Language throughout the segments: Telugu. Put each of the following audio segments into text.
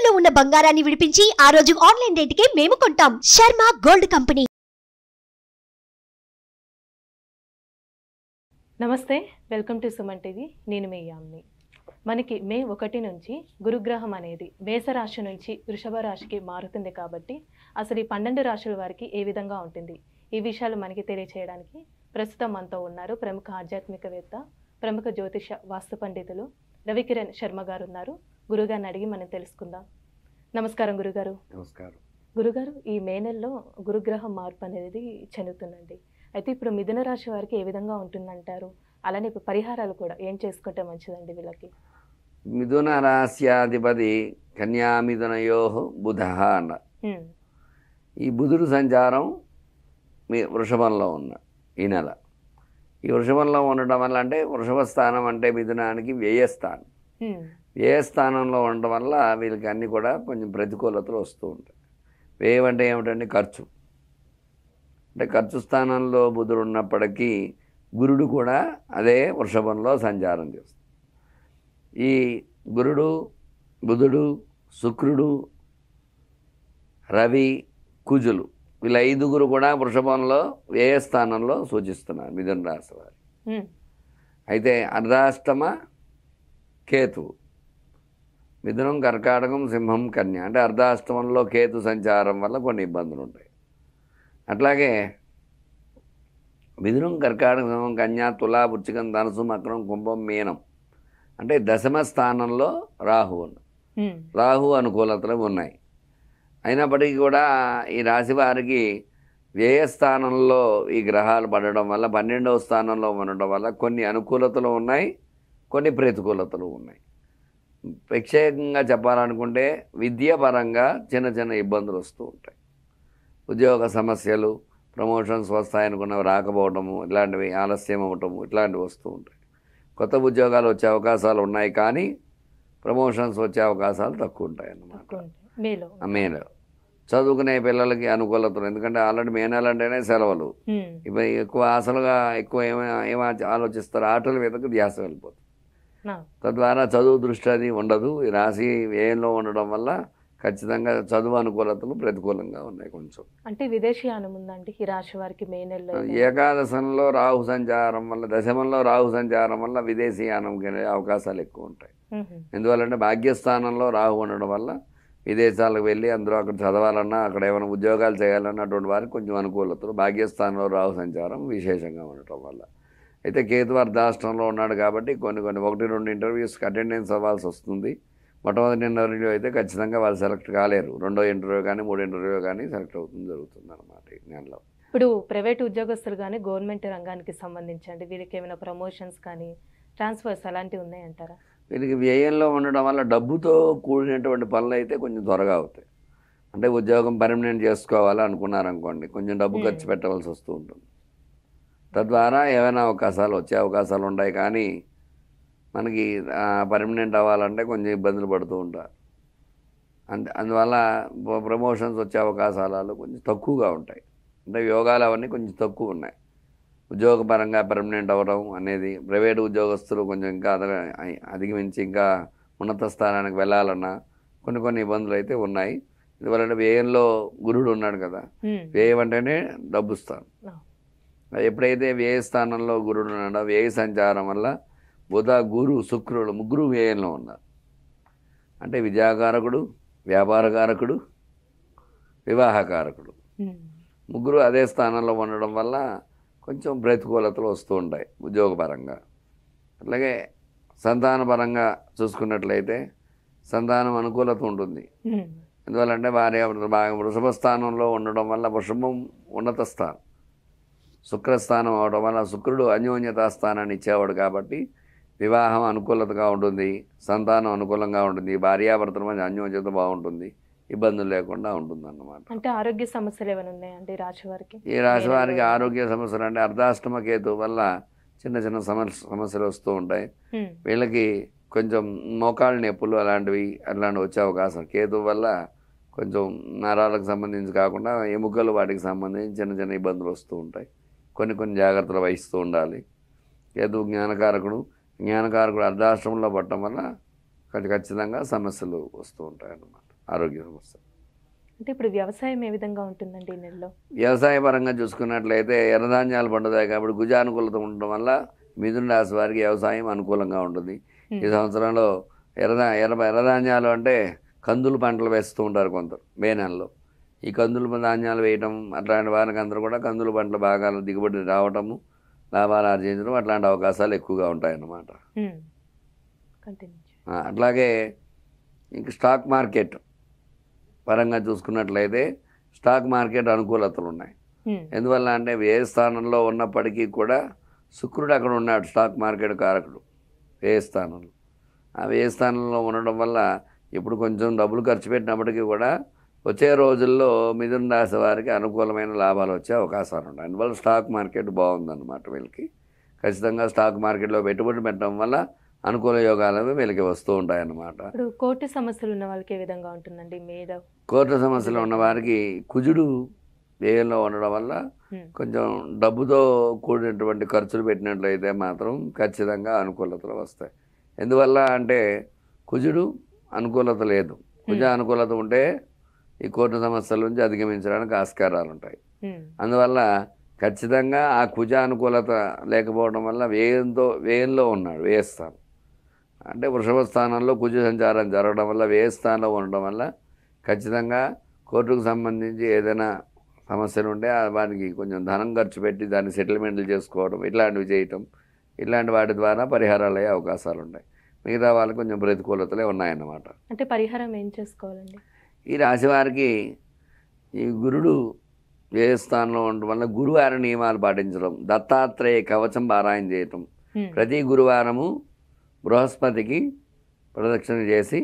తాకట్టులో ఉన్న బంగారాన్ని విడిపించి ఆ రోజు ఆన్లైన్ రేటుకే మేము కొంటాం. Sharma gold company. నమస్తే, వెల్కమ్ టు సుమన్ టీవీ. నేను మీ యామ్ని. మనకి మే 1 నుంచి గురుగ్రహం అనేది మేషరాశి నుంచి వృషభ రాశికి మారుతుంది కాబట్టి అసలు ఈ 12 రాశుల వారికి ఏ విధంగా ఉంటుంది, ఈ విషయాలు మనకి తెలియచేయడానికి ప్రస్తుతం మనతో ఉన్నారు ప్రముఖ ఆధ్యాత్మికవేత్త, ప్రముఖ జ్యోతిష వాస్తు పండితులు రవికిరణ్ శర్మ గారు ఉన్నారు. గురుగారిని అడిగి మనం తెలుసుకుందాం. నమస్కారం గురుగారు. నమస్కారం. గురుగారు, ఈ మే నెలలో గురుగ్రహం మార్పు అనేది చెందుతుందండి. అయితే ఇప్పుడు మిథున రాశి వారికి ఏ విధంగా ఉంటుందంటారు? అలానే ఇప్పుడు పరిహారాలు కూడా ఏం చేసుకుంటే మంచిదండి వీళ్ళకి? మిథున రాశ్యాధిపతి కన్యా మిథునయో బుధ అన్న ఈ బుధుడు సంచారం మీ వృషభంలో ఉన్న ఈ నెల. ఈ వృషభంలో ఉండటం వల్ల అంటే వృషభ స్థానం అంటే మిథునానికి వ్యయస్థానం. వ్యయస్థానంలో ఉండటం వల్ల వీళ్ళకి అన్నీ కూడా కొంచెం ప్రతికూలతలు వస్తూ ఉంటాయి. వ్యయం అంటే ఏమిటంటే ఖర్చు. అంటే ఖర్చు స్థానంలో బుధుడు ఉన్నప్పటికీ గురుడు కూడా అదే వృషభంలో సంచారం చేస్తుంది. ఈ గురుడు, బుధుడు, శుక్రుడు, రవి, కుజులు వీళ్ళ 5గురు కూడా వృషభంలో వ్యయస్థానంలో సూచిస్తున్నారు మిథున రాశి వారి. అయితే అర్ధాష్టమ కేతువు, మిథునం, కర్కాటకం, సింహం, కన్య అంటే అర్ధాష్టమంలో కేతు సంచారం వల్ల కొన్ని ఇబ్బందులు ఉంటాయి. అట్లాగే మిథునం, కర్కాటకం, సింహం, కన్య, తులా, వృశ్చికం, ధనుసు, మకరం, కుంభం, మీనం అంటే దశమ స్థానంలో రాహు అనుకూలతలు ఉన్నాయి. అయినప్పటికీ కూడా ఈ రాశి వారికి వ్యయస్థానంలో ఈ గ్రహాలు పడడం వల్ల 12వ స్థానంలో ఉండడం వల్ల కొన్ని అనుకూలతలు ఉన్నాయి, కొన్ని ప్రతికూలతలు ఉన్నాయి. ప్రత్యేకంగా చెప్పాలనుకుంటే విద్యాపరంగా చిన్న చిన్న ఇబ్బందులు వస్తూ ఉంటాయి. ఉద్యోగ సమస్యలు, ప్రమోషన్స్ వస్తాయనుకున్నవి రాకపోవటము, ఇలాంటివి ఆలస్యం అవ్వటము, ఇట్లాంటివి వస్తూ ఉంటాయి. కొత్త ఉద్యోగాలు వచ్చే అవకాశాలు ఉన్నాయి, కానీ ప్రమోషన్స్ వచ్చే అవకాశాలు తక్కువ ఉంటాయి అన్నమాట. మేలో చదువుకునే పిల్లలకి అనుకూలతలు, ఎందుకంటే ఆల్రెడీ మే నెల అంటేనే సెలవులు. ఇప్పుడు ఎక్కువ ఎక్కువ ఏమో ఆలోచిస్తారు, ఆటల మీదకు ధ్యాస వెళ్ళిపోతుంది. తద్వారా చదువు దృష్టి అది ఉండదు. ఈ రాశి వ్యయంలో ఉండడం వల్ల ఖచ్చితంగా చదువు అనుకూలతలు ప్రతికూలంగా ఉన్నాయి కొంచెం. అంటే విదేశీయానం ఉందండి ఈ రాశి వారికి మే నెలలో. ఏకాదశంలో రాహు సంచారం వల్ల, దశమంలో రాహు సంచారం వల్ల విదేశీయానం అవకాశాలు ఎక్కువ ఉంటాయి. ఎందువల్లంటే భాగ్యస్థానంలో రాహు ఉండడం వల్ల విదేశాలకు వెళ్ళి అందరూ అక్కడ చదవాలన్నా, అక్కడ ఏమైనా ఉద్యోగాలు చేయాలన్నా అటువంటి వారికి కొంచెం అనుకూలతలు. భాగ్యస్థానంలో రాహు సంచారం విశేషంగా ఉండటం వల్ల. అయితే కేతు అర్ధాష్టంలో ఉన్నాడు కాబట్టి కొన్ని 1-2 ఇంటర్వ్యూస్కి అటెండెన్స్ అవ్వాల్సి వస్తుంది. మొట్టమొదటి ఇంటర్వ్యూ అయితే ఖచ్చితంగా వాళ్ళు సెలెక్ట్ కాలేరు. రెండో ఇంటర్వ్యూ కానీ, 3వ ఇంటర్వ్యూ కానీ సెలెక్ట్ జరుగుతుంది అనమాట ఈ నెలలో. ఇప్పుడు ప్రైవేట్ ఉద్యోగస్తులు కానీ గవర్నమెంట్ రంగానికి సంబంధించండి వీరికి ఏమైనా ప్రమోషన్స్ కానీ ట్రాన్స్ఫర్స్ అలాంటివి ఉన్నాయంటారా? వీరికి వ్యయంలో ఉండడం వల్ల డబ్బుతో కూడినటువంటి పనులు అయితే కొంచెం త్వరగా అవుతాయి. అంటే ఉద్యోగం పర్మనెంట్ చేసుకోవాలి అనుకున్నారనుకోండి, కొంచెం డబ్బు ఖర్చు పెట్టవలసి వస్తూ ఉంటుంది. తద్వారా ఏమైనా అవకాశాలు వచ్చే అవకాశాలు ఉంటాయి, కానీ మనకి పర్మనెంట్ అవ్వాలంటే కొంచెం ఇబ్బందులు పడుతూ ఉంటారు. అందువల్ల ప్రమోషన్స్ వచ్చే అవకాశాలు కొంచెం తక్కువగా ఉంటాయి. అంటే యోగాలు అవన్నీ కొంచెం తక్కువ ఉన్నాయి. ఉద్యోగపరంగా పర్మనెంట్ అవ్వడం అనేది ప్రైవేటు ఉద్యోగస్తులు కొంచెం ఇంకా అధిగమించి ఇంకా ఉన్నత స్థానానికి వెళ్ళాలన్నా కొన్ని ఇబ్బందులు అయితే ఉన్నాయి. ఎందువల్ల వ్యయంలో గురుడు ఉన్నాడు కదా, వ్యయం అంటేనే డబ్బు స్థానం. ఎప్పుడైతే వ్యయ స్థానంలో గురుడు ఉన్నాడో వ్యయ సంచారం వల్ల బుధ, గురు, శుక్రుడు 3 వ్యయంలో ఉన్నారు. అంటే విద్యాకారకుడు, వ్యాపారకారకుడు, వివాహకారకుడు 3 అదే స్థానంలో ఉండడం వల్ల కొంచెం ప్రతికూలతలు వస్తూ ఉంటాయి ఉద్యోగపరంగా. అట్లాగే సంతానపరంగా చూసుకున్నట్లయితే సంతానం అనుకూలత ఉంటుంది. ఎందువల్లంటే భార్య వృషభ స్థానంలో ఉండడం వల్ల, వృషభం ఉన్నత స్థానం, శుక్రస్థానం అవడం వల్ల శుక్రుడు అన్యోన్యతా స్థానాన్ని ఇచ్చేవాడు కాబట్టి వివాహం అనుకూలతగా ఉంటుంది, సంతానం అనుకూలంగా ఉంటుంది, భార్యాభర్తల మధ్య అన్యోన్యత బాగుంటుంది, ఇబ్బందులు లేకుండా ఉంటుందన్నమాట. అంటే ఆరోగ్య సమస్యలు ఏమైనా ఉన్నాయండి రాశి వారికి? ఈ రాశి వారికి ఆరోగ్య సమస్యలు అంటే అర్ధాష్టమ కేతు వల్ల చిన్న చిన్న సమస్యలు వస్తూ ఉంటాయి. వీళ్ళకి కొంచెం మోకాళ్ళ నొప్పులు అలాంటివి వచ్చే అవకాశం. కేతు వల్ల కొంచెం నరాలకు సంబంధించి కాకుండా ఎముకలు వాటికి సంబంధించి చిన్న చిన్న ఇబ్బందులు వస్తూ ఉంటాయి. కొన్ని జాగ్రత్తలు వహిస్తూ ఉండాలి. కేతు జ్ఞానకారకుడు అర్ధాశ్రమంలో పట్టడం వల్ల ఖచ్చితంగా సమస్యలు వస్తూ ఉంటాయి అన్నమాట. ఆరోగ్య సమస్యలు. అంటే ఇప్పుడు వ్యవసాయం ఏ విధంగా ఉంటుందండి ఈ నెలలో? వ్యవసాయ పరంగా చూసుకున్నట్లయితే ఎర్రధాన్యాలు పండుతాయి కాబట్టి కుజానుకూలత ఉండడం వల్ల మిథున రాశి వారికి వ్యవసాయం అనుకూలంగా ఉంటుంది. ఈ సంవత్సరంలో ఎర్రధాన్యాలు అంటే కందులు పంటలు వేస్తూ ఉంటారు కొందరు మే నెలలో. ఈ కందులు ధాన్యాలు వేయటం అట్లాంటి వారికి అందరూ కూడా కందులు పంటలు బాగా దిగుబడి రావటము, లాభాలు ఆర్జించడం అట్లాంటి అవకాశాలు ఎక్కువగా ఉంటాయన్నమాట. అట్లాగే ఇంక స్టాక్ మార్కెట్ పరంగా చూసుకున్నట్లయితే స్టాక్ మార్కెట్ అనుకూలతలు ఉన్నాయి. ఎందువల్ల అంటే వ్యయ స్థానంలో ఉన్నప్పటికీ కూడా శుక్రుడు అక్కడ ఉన్నాడు, స్టాక్ మార్కెట్ కారకుడు వ్యయ స్థానంలో. ఆ వ్యయ స్థానంలో ఉండడం వల్ల ఇప్పుడు కొంచెం డబ్బులు ఖర్చు పెట్టినప్పటికీ కూడా వచ్చే రోజుల్లో మిథున రాశి వారికి అనుకూలమైన లాభాలు వచ్చే అవకాశాలు ఉంటాయి. అందువల్ల స్టాక్ మార్కెట్ బాగుందన్నమాట. వీళ్ళకి ఖచ్చితంగా స్టాక్ మార్కెట్లో పెట్టుబడి పెట్టడం వల్ల అనుకూల యోగాలు వీళ్ళకి వస్తూ ఉంటాయన్నమాట. ఇప్పుడు కోర్టు సమస్యలు ఉన్న వాళ్ళకి ఏ విధంగా ఉంటుందండి? మీద కోర్టు సమస్యలు ఉన్న వారికి కుజుడు వ్యయంలో ఉండడం వల్ల కొంచెం డబ్బుతో కూడినటువంటి ఖర్చులు పెట్టినట్లయితే మాత్రం ఖచ్చితంగా అనుకూలతలు వస్తాయి. ఎందువల్ల అంటే కుజుడు అనుకూలత లేదు. కుజ అనుకూలత ఉంటే ఈ కోర్టు సమస్యల నుంచి అధిగమించడానికి ఆస్కారాలు ఉంటాయి. అందువల్ల ఖచ్చితంగా ఆ కుజ అనుకూలత లేకపోవడం వల్ల వ్యయంలో ఉన్నాడు, వ్యయస్థానం అంటే వృషభ స్థానంలో కుజ సంచారం జరగడం వల్ల వ్యయస్థానంలో ఉండడం వల్ల ఖచ్చితంగా కోర్టుకు సంబంధించి ఏదైనా సమస్యలు ఉంటే వాటికి కొంచెం ధనం ఖర్చు పెట్టి దాన్ని సెటిల్మెంట్లు చేసుకోవడం ఇట్లాంటివి చేయటం, ఇట్లాంటి వాటి ద్వారా పరిహారాలు అయ్యే అవకాశాలు ఉంటాయి. మిగతా వాళ్ళకి కొంచెం ప్రతికూలతలే ఉన్నాయన్నమాట. అంటే పరిహారం ఏం చేసుకోవాలండి? ఈ రాశి వారికి ఈ గురుడు వ్యయ స్థానంలో ఉండడం వల్ల గురువారం నియమాలు పాటించడం, దత్తాత్రేయ కవచం పారాయణ చేయటం, ప్రతి గురువారము బృహస్పతికి ప్రదక్షిణ చేసి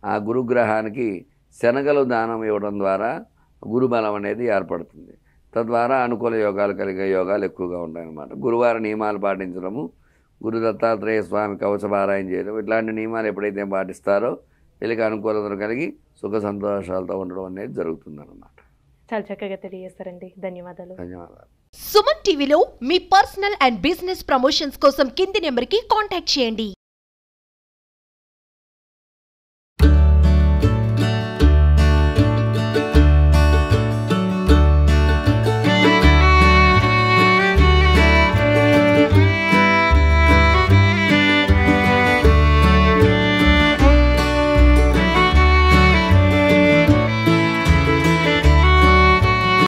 ఆ గురుగ్రహానికి శనగలు దానం ఇవ్వడం ద్వారా గురుబలం అనేది ఏర్పడుతుంది. తద్వారా అనుకూల యోగాలు కలిగే యోగాలు ఎక్కువగా ఉంటాయన్నమాట. గురువార నియమాలు పాటించడము, గురు దత్తాత్రేయ స్వామి కవచ పారాయణ చేయడం ఇట్లాంటి నియమాలు ఎప్పుడైతే పాటిస్తారో వీళ్ళకి అనుకూలతలు కలిగి సుఖ సంతోషాలతో ఉండడం అనేది జరుగుతుందన్నమాట. చాలా చక్కగా తెలియజేస్తారండి. ధన్యవాదాలు. ధన్యవాదాలు. సుమన్ టీవీలో మీ పర్సనల్ అండ్ బిజినెస్ ప్రమోషన్స్ కోసం కింది నెంబర్కి కాంటాక్ట్ చేయండి.